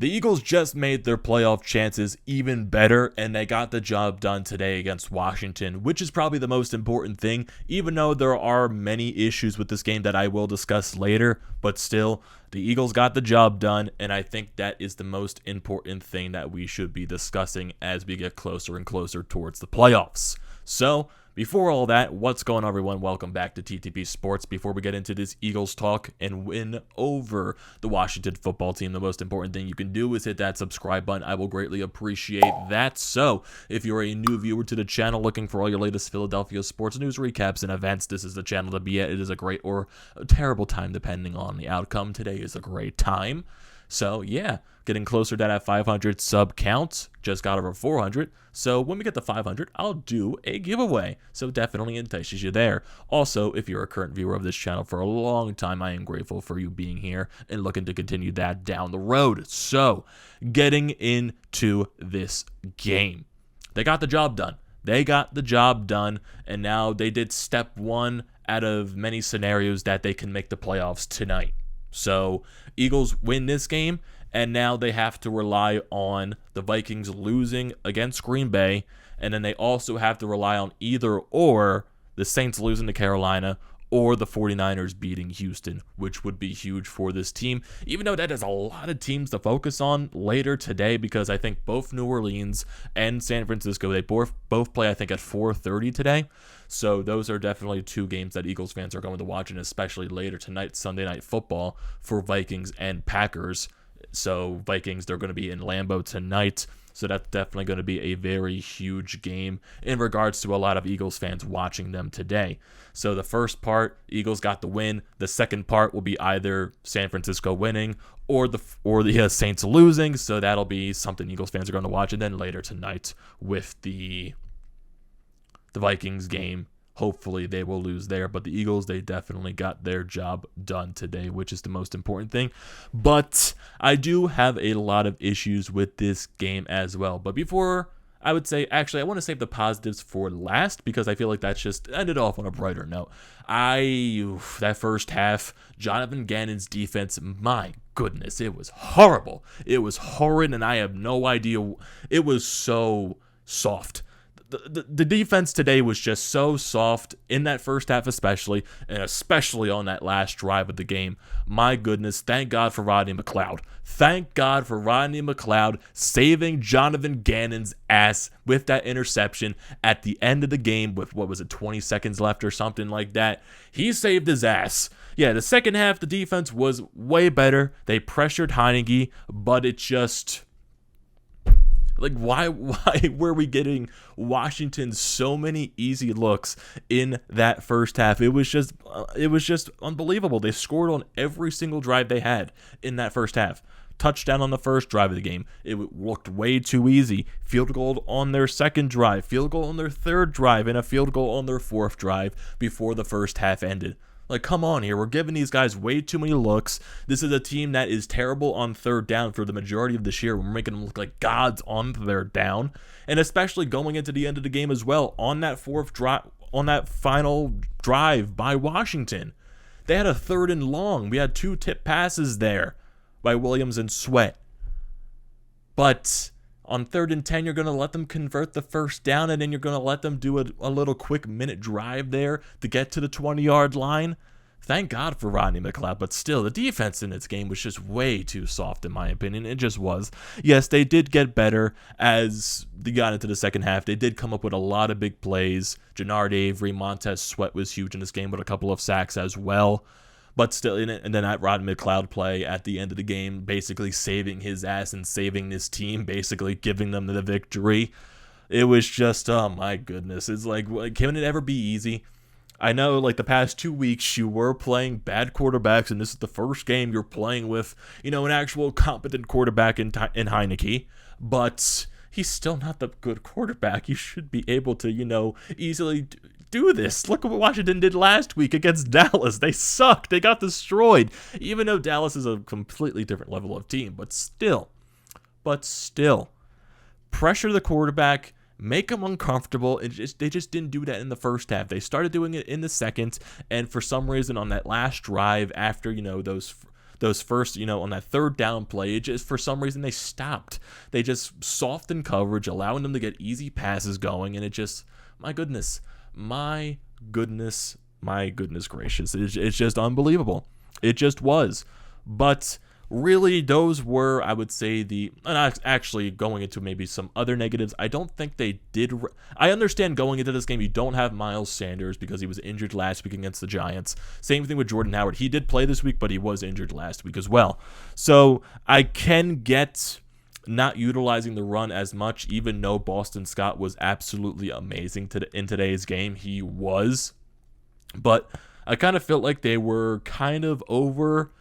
The Eagles just made their playoff chances even better, and they got the job done today against Washington, which is probably the most important thing, even though there are many issues with this game that I will discuss later. But still, the Eagles got the job done, and I think that is the most important thing that we should be discussing as we get closer and closer towards the playoffs. So, before all that, what's going on, everyone? Welcome back to TTP Sports. Before we get into this Eagles talk and win over the Washington football team, the most important thing you can do is hit that subscribe button. I will greatly appreciate that. So, if you're a new viewer to the channel looking for all your latest Philadelphia sports news, recaps, and events, this is the channel to be at. It is a great or a terrible time depending on the outcome. Today is a great time. So, yeah, getting closer to that 500 sub count. Just got over 400. So, when we get to 500, I'll do a giveaway. So, definitely entices you there. Also, if you're a current viewer of this channel for a long time, I am grateful for you being here and looking to continue that down the road. So, getting into this game. They got the job done. They got the job done, and now they did step one out of many scenarios that they can make the playoffs tonight. So, Eagles win this game, and now they have to rely on the Vikings losing against Green Bay, and then they also have to rely on either or the Saints losing to Carolina or the 49ers beating Houston, which would be huge for this team, even though that is a lot of teams to focus on later today, because I think both New Orleans and San Francisco, they both play, I think, at 4:30 today. So those are definitely two games that Eagles fans are going to watch, and especially later tonight, Sunday Night Football for Vikings and Packers. So Vikings, they're going to be in Lambeau tonight. So that's definitely going to be a very huge game in regards to a lot of Eagles fans watching them today. So the first part, Eagles got the win. The second part will be either San Francisco winning or the Saints losing. So that'll be something Eagles fans are going to watch. And then later tonight with the Vikings game, hopefully they will lose there. But the Eagles, they definitely got their job done today, which is the most important thing. But I do have a lot of issues with this game as well. But before I would say, actually, I want to save the positives for last, because I feel like that's just ended off on a brighter note. That first half, Jonathan Gannon's defense, my goodness, it was horrible. It was horrid, and I have no idea. It was so soft. The defense today was just so soft in that first half especially, and especially on that last drive of the game. My goodness, thank God for Rodney McLeod. Thank God for Rodney McLeod saving Jonathan Gannon's ass with that interception at the end of the game with, 20 seconds left or something like that. He saved his ass. Yeah, the second half, the defense was way better. They pressured Heineke, but it just... Like, why were we getting Washington so many easy looks in that first half? It was just unbelievable. They scored on every single drive they had in that first half. Touchdown on the first drive of the game. It looked way too easy. Field goal on their second drive. Field goal on their third drive. And a field goal on their fourth drive before the first half ended. Like, come on here. We're giving these guys way too many looks. This is a team that is terrible on third down for the majority of this year. We're making them look like gods on third down. And especially going into the end of the game as well, on that fourth drive, on that final drive by Washington. They had a 3rd and long. We had 2 tip passes there by Williams and Sweat. But on 3rd and 10, you're going to let them convert the first down, and then you're going to let them do a little quick minute drive there to get to the 20-yard line. Thank God for Rodney McLeod, but still, the defense in this game was just way too soft, in my opinion. It just was. Yes, they did get better as they got into the second half. They did come up with a lot of big plays. Jannard Avery, Montez Sweat was huge in this game with a couple of sacks as well. But still, and then that Rodney McLeod play at the end of the game, basically saving his ass and saving this team, basically giving them the victory. It was just, oh my goodness. It's like, can it ever be easy? I know, like, the past 2 weeks, you were playing bad quarterbacks, and this is the first game you're playing with, an actual competent quarterback in Heineke. But he's still not the good quarterback. You should be able to, easily do this. Look at what Washington did last week against Dallas. They sucked. They got destroyed. Even though Dallas is a completely different level of team. But still. Pressure the quarterback. Make him uncomfortable. They just didn't do that in the first half. They started doing it in the second. And for some reason on that last drive after, those first, on that third down play, it just, for some reason, they stopped. They just softened coverage, allowing them to get easy passes going, and it just, my goodness gracious, it's just unbelievable. It just was. But really, those were, I would say, actually going into maybe some other negatives. I don't think they did. I understand going into this game, you don't have Miles Sanders because he was injured last week against the Giants. Same thing with Jordan Howard. He did play this week, but he was injured last week as well. So I can get not utilizing the run as much, even though Boston Scott was absolutely amazing in today's game. He was. But I kind of felt like they were kind of over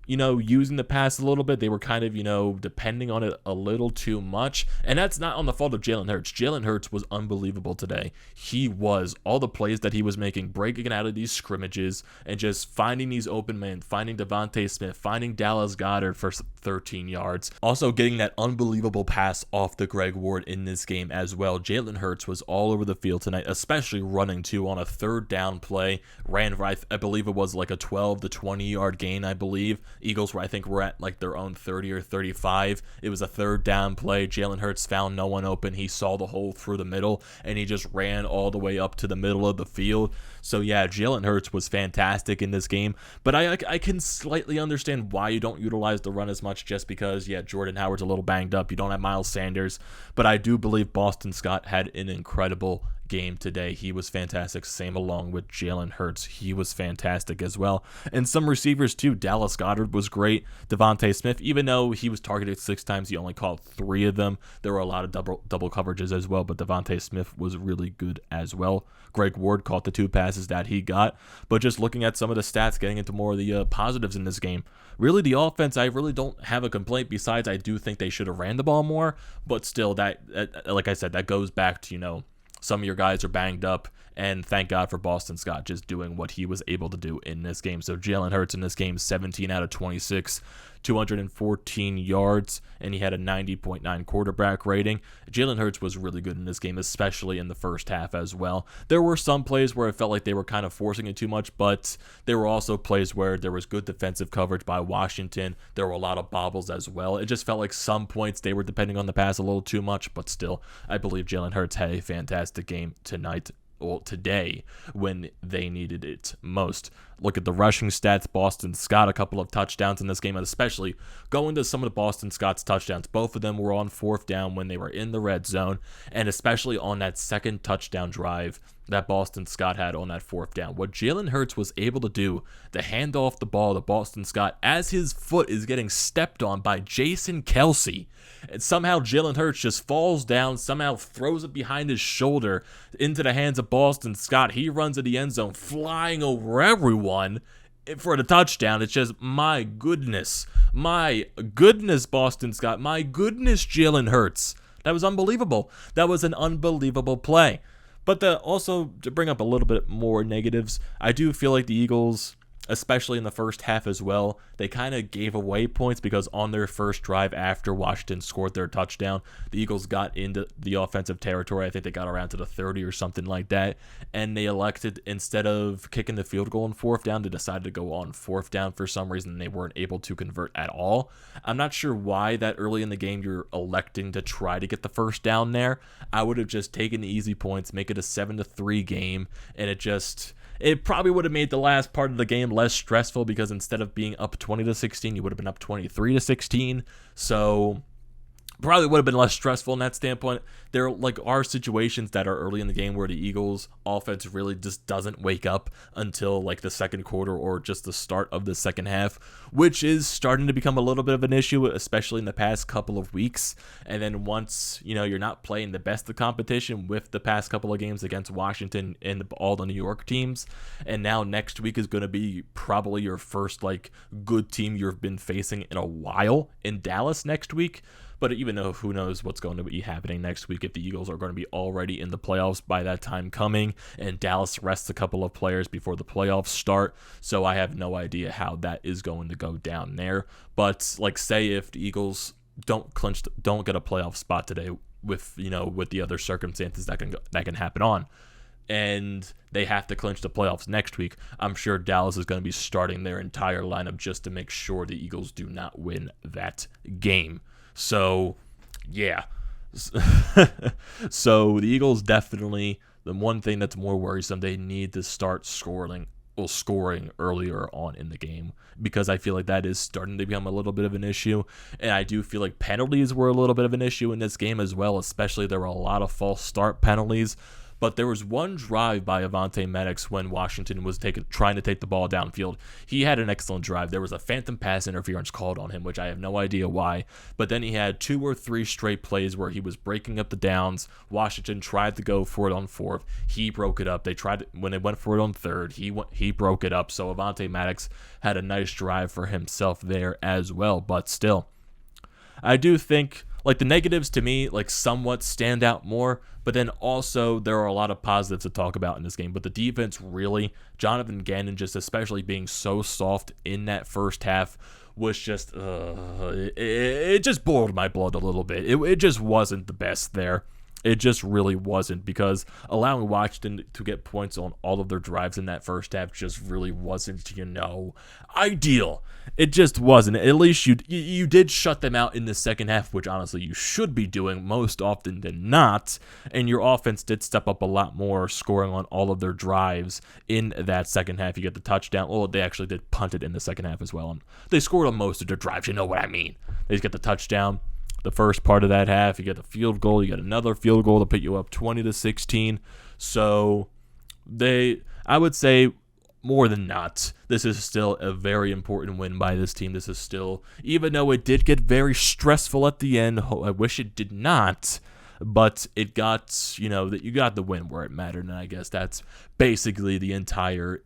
using the pass a little bit. They were kind of, depending on it a little too much. And that's not on the fault of Jalen Hurts. Jalen Hurts was unbelievable today. He was. All the plays that he was making, breaking out of these scrimmages, and just finding these open men, finding Devontae Smith, finding Dallas Goedert for 13 yards. Also getting that unbelievable pass off to Greg Ward in this game as well. Jalen Hurts was all over the field tonight, especially running too on a third down play. Ran for, I believe it was like a 12 to 20 yard gain, I believe. Eagles were at like their own 30 or 35. It was a third down play. Jalen Hurts found no one open. He saw the hole through the middle, and he just ran all the way up to the middle of the field. So yeah, Jalen Hurts was fantastic in this game, but I can slightly understand why you don't utilize the run as much, just because, yeah, Jordan Howard's a little banged up. You don't have Miles Sanders, but I do believe Boston Scott had an incredible game today. He was fantastic. Same along with Jalen Hurts. He was fantastic as well. And some receivers too. Dallas Goedert was great. Devontae Smith, even though he was targeted 6 times, he only caught 3 of them. There were a lot of double coverages as well, but Devontae Smith was really good as well. Greg Ward caught the 2 passes that he got. But just looking at some of the stats, getting into more of the positives in this game, really the offense, I really don't have a complaint. Besides, I do think they should have ran the ball more, but still, that like I said, that goes back to, some of your guys are banged up, and thank God for Boston Scott just doing what he was able to do in this game. So Jalen Hurts in this game, 17 out of 26, 214 yards, and he had a 90.9 quarterback rating. Jalen Hurts was really good in this game, especially in the first half as well. There were some plays where it felt like they were kind of forcing it too much, but there were also plays where there was good defensive coverage by Washington. There were a lot of bobbles as well. It just felt like some points they were depending on the pass a little too much, but still, I believe Jalen Hurts had a fantastic game today when they needed it most. Look at the rushing stats. Boston Scott, a couple of touchdowns in this game, and especially going to some of the Boston Scott's touchdowns. Both of them were on 4th down when they were in the red zone, and especially on that second touchdown drive that Boston Scott had on that 4th down. What Jalen Hurts was able to do to hand off the ball to Boston Scott as his foot is getting stepped on by Jason Kelce, and somehow Jalen Hurts just falls down, somehow throws it behind his shoulder into the hands of Boston Scott. He runs to the end zone, flying over everyone for the touchdown. It's just, my goodness, Boston Scott, my goodness, Jalen Hurts. That was unbelievable. That was an unbelievable play. But also, to bring up a little bit more negatives, I do feel like the Eagles, especially in the first half as well, they kind of gave away points because on their first drive after Washington scored their touchdown, the Eagles got into the offensive territory. I think they got around to the 30 or something like that, and they elected, instead of kicking the field goal on 4th down, they decided to go on 4th down for some reason. They weren't able to convert at all. I'm not sure why that early in the game you're electing to try to get the first down there. I would have just taken the easy points, make it a 7-3 game, and it probably would have made the last part of the game less stressful, because instead of being up 20-16, you would have been up 23-16. So probably would have been less stressful in that standpoint. There are situations that are early in the game where the Eagles offense really just doesn't wake up until the second quarter or just the start of the second half, which is starting to become a little bit of an issue, especially in the past couple of weeks. And then once you're not playing the best of competition with the past couple of games against Washington and all the New York teams, and now next week is going to be probably your first good team you've been facing in a while in Dallas next week. But even though who knows what's going to be happening next week, if the Eagles are going to be already in the playoffs by that time coming, and Dallas rests a couple of players before the playoffs start. So I have no idea how that is going to go down there. But say if the Eagles don't get a playoff spot today with the other circumstances that can happen on, and they have to clinch the playoffs next week, I'm sure Dallas is going to be starting their entire lineup just to make sure the Eagles do not win that game. So, yeah. So the Eagles definitely, the one thing that's more worrisome, they need to start scoring earlier on in the game, because I feel like that is starting to become a little bit of an issue. And I do feel like penalties were a little bit of an issue in this game as well, especially there were a lot of false start penalties. But there was one drive by Avonte Maddox when Washington was trying to take the ball downfield. He had an excellent drive. There was a phantom pass interference called on him, which I have no idea why. But then he had 2 or 3 straight plays where he was breaking up the downs. Washington tried to go for it on 4th. He broke it up. When they went for it on 3rd, he broke it up. So Avonte Maddox had a nice drive for himself there as well. But still, I do think, like, the negatives to me, like, somewhat stand out more, but then also there are a lot of positives to talk about in this game. But the defense really, Jonathan Gannon just especially being so soft in that first half was just, it just boiled my blood a little bit. It just wasn't the best there. It just really wasn't, because allowing Washington to get points on all of their drives in that first half just really wasn't, ideal. It just wasn't. At least you did shut them out in the second half, which honestly you should be doing most often than not. And your offense did step up a lot more, scoring on all of their drives in that second half. You get the touchdown. Well, they actually did punt it in the second half as well. And they scored on most of their drives. You know what I mean. They just get the touchdown. The first part of that half, you get the field goal, you get another field goal to put you up 20-16. So I would say more than not, this is still a very important win by this team. This is still, even though it did get very stressful at the end, I wish it did not, but it got, that you got the win where it mattered. And I guess that's basically the entirety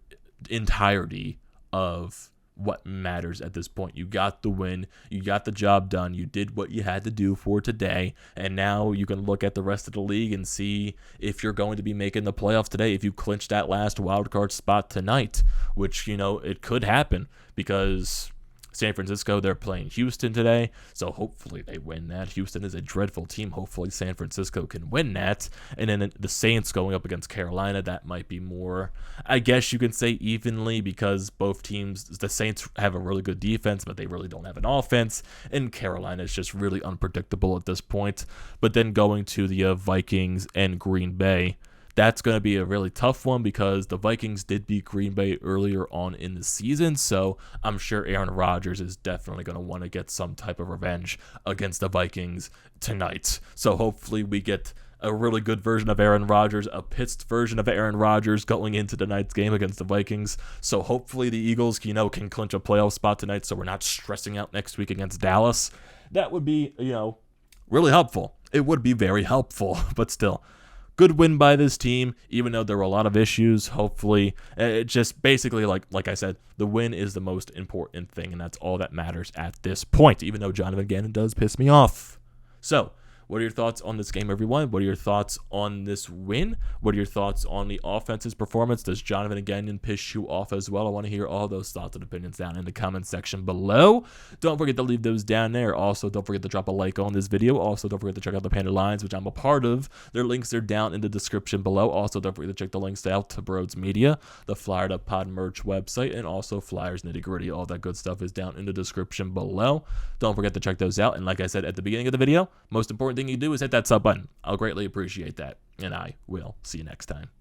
of what matters at this point. You got the win, you got the job done, you did what you had to do for today, and now you can look at the rest of the league and see if you're going to be making the playoffs today, if you clinch that last wildcard spot tonight, which, it could happen, because San Francisco, they're playing Houston today, so hopefully they win that. Houston is a dreadful team. Hopefully San Francisco can win that. And then the Saints going up against Carolina, that might be more, I guess you can say, evenly, because both teams, the Saints have a really good defense, but they really don't have an offense, and Carolina is just really unpredictable at this point. But then going to the Vikings and Green Bay, that's going to be a really tough one, because the Vikings did beat Green Bay earlier on in the season, so I'm sure Aaron Rodgers is definitely going to want to get some type of revenge against the Vikings tonight. So hopefully we get a really good version of Aaron Rodgers, a pissed version of Aaron Rodgers going into tonight's game against the Vikings. So hopefully the Eagles, can clinch a playoff spot tonight, so we're not stressing out next week against Dallas. That would be, really helpful. It would be very helpful, but still, good win by this team, even though there were a lot of issues. Hopefully, it just basically, like I said, the win is the most important thing, and that's all that matters at this point, even though Jonathan Gannon does piss me off. So, what are your thoughts on this game, everyone? What are your thoughts on this win? What are your thoughts on the offense's performance? Does Jonathan Gannon piss you off as well? I want to hear all those thoughts and opinions down in the comment section below. Don't forget to leave those down there. Also, don't forget to drop a like on this video. Also, don't forget to check out the Panda Lines, which I'm a part of. Their links are down in the description below. Also, don't forget to check the links out to BrodesMedia, the Flyered Up Pod merch website, and also Flyers Nitty Gritty. All that good stuff is down in the description below. Don't forget to check those out. And like I said at the beginning of the video, most important thing you do is hit that sub button. I'll greatly appreciate that, and I will see you next time.